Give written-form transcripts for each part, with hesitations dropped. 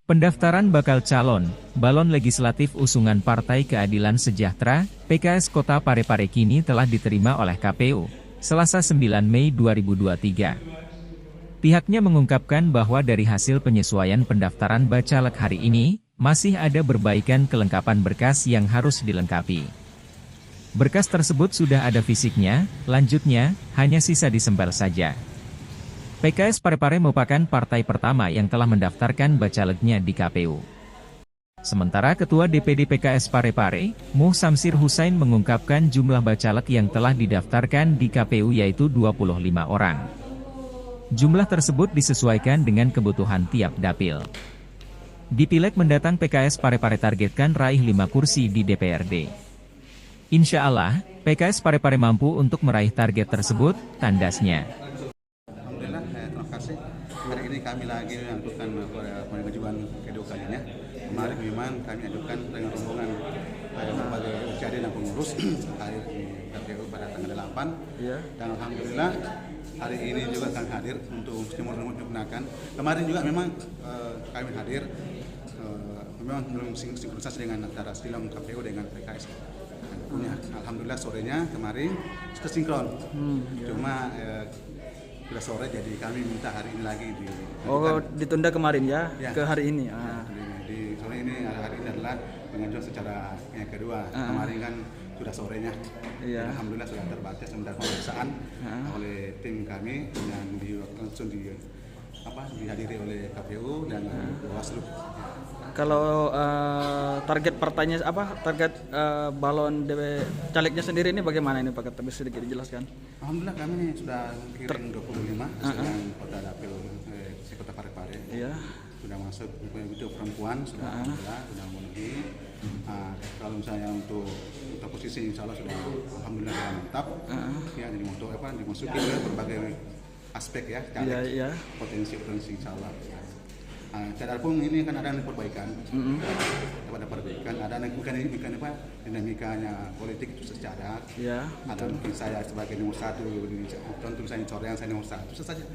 Pendaftaran bakal calon, balon legislatif usungan Partai Keadilan Sejahtera, PKS Kota Parepare kini telah diterima oleh KPU, Selasa 9 Mei 2023. Pihaknya mengungkapkan bahwa dari hasil penyesuaian pendaftaran bacalek hari ini, masih ada perbaikan kelengkapan berkas yang harus dilengkapi. Berkas tersebut sudah ada fisiknya, lanjutnya, hanya sisa disempel saja. PKS Parepare merupakan partai pertama yang telah mendaftarkan bacaleknya di KPU. Sementara Ketua DPD PKS Parepare, Muh Samsir Husain mengungkapkan jumlah bacalek yang telah didaftarkan di KPU yaitu 25 orang. Jumlah tersebut disesuaikan dengan kebutuhan tiap dapil. Di Pileg mendatang PKS Parepare targetkan raih 5 kursi di DPRD. Insya Allah, PKS Parepare mampu untuk meraih target tersebut, tandasnya. Hari ini kami lagi mengajukan pengajuan kedua kalinya. Kemarin memang kami ajukan dengan rombongan berbagai UCAD dan pengurus hadir di KPU pada tanggal 8. Ya. Dan alhamdulillah hari ini juga kami hadir untuk menyempurnakan. Kemarin juga memang kami hadir memang belum sinkronisasi dengan antara silom KPU dengan PKS. Alhamdulillah sorenya kemarin sudah sinkron. Cuma sudah sore, jadi kami minta hari ini lagi ditunda kemarin ya, ke hari ini. Di sore ini hari ini adalah pengajuan secara yang kedua. Kemarin kan sudah sorenya. Iya. Alhamdulillah sudah terbaca sementara pemeriksaan oleh tim kami yang langsung dihadiri oleh KPU dan Bawaslu. Kalau target partainya apa? Target balon calegnya sendiri ini bagaimana ini Pak? Bisa sedikit dijelaskan? Alhamdulillah kami sudah kirim 25 dengan kota dapil Kota Parepare. Iya. Sudah masuk itu perempuan sudah memenuhi. Kalau misalnya untuk posisi insya Allah sudah alhamdulillah sudah mantap. Ya, jadi untuk dimasuki oleh berbagai aspek ya, caleg, potensi insya Allah. Adapun ini kan ada perbaikan, ada perbaikan, ada dinamikanya politik itu secara, ada mungkin saya sebagai nomor 1, contoh misalnya corean saya nomor 1, itu saja.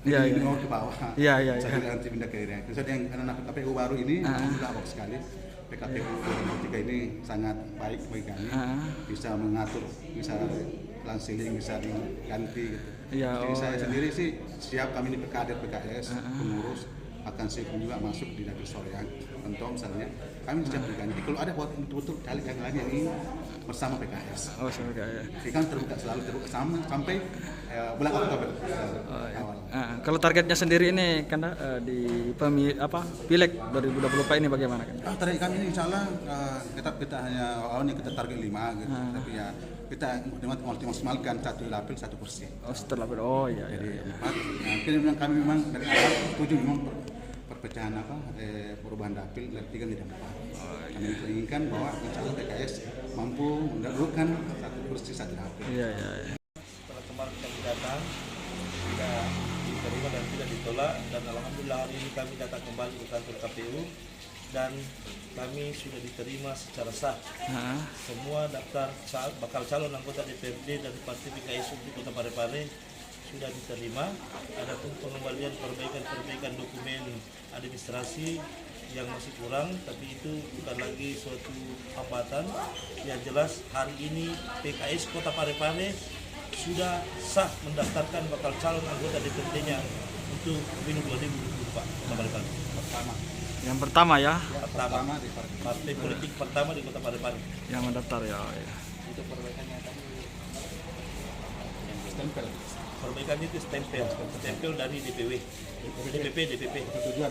Ini mau ke bawah, saya nanti pindah ke daerah. Misalnya yang anak KPU baru ini, alhamdulillah bagus sekali. PKPU 2023 ini sangat baik bagi kami, bisa mengatur, bisa lansiling, bisa diganti. Gitu. Jadi saya sendiri sih siap, kami ini kader PKS, pengurus. Akan siap juga masuk di dapil soreang. Contoh misalnya kami siap diganti kalau ada buat betul-betul caleg yang lain yang ingin bersama PKS. Sama PKS. Jadi kan selalu terbuka sampai bulan Oktober awal. Kalau targetnya sendiri ini kan di Pileg 2024 ini bagaimana kan? Target kami ini insya Allah kita hanya awalnya kita target 5 gitu. Tapi ya kita maksimalkan 1 dapil 1 kursi. Setelah iya. Jadi 4. Kami memang dari awal setuju memang perpecahan perubahan dapil dari 3 menjadi 4. Kami inginkan bahwa insya Allah PKS mampu mendapatkan 1 kursi 1 dapil. Iya. Setelah kemarin kami datang tidak diterima dan tidak ditolak, dan alhamdulillah hari ini kami datang kembali ke kantor KPU dan kami sudah diterima secara sah. Semua daftar bakal calon anggota DPRD dari Partai PKS untuk Kota Parepare sudah diterima. Adapun pengembalian perbaikan dokumen administrasi yang masih kurang, tapi itu bukan lagi suatu hambatan. Yang jelas hari ini PKS Kota Parepare sudah sah mendaftarkan bakal calon anggota DPRD-nya untuk pemilu 2024 Kota Parepare. Yang pertama ya? Pertama di partai politik pertama di Kota Parepare yang mendaftar ya. Itu perbaikannya tadi. Stempel. Perbaikan itu stempel dari DPW, DPP. Persetujuan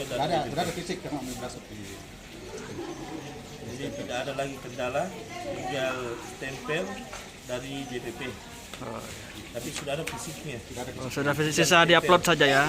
dari DPP. Tidak ada fisik karena masuk di. Jadi tidak ada lagi kendala, tinggal stempel dari DPP. Tapi sudah ada fisiknya. Sudah fisik, sisa diupload saja ya.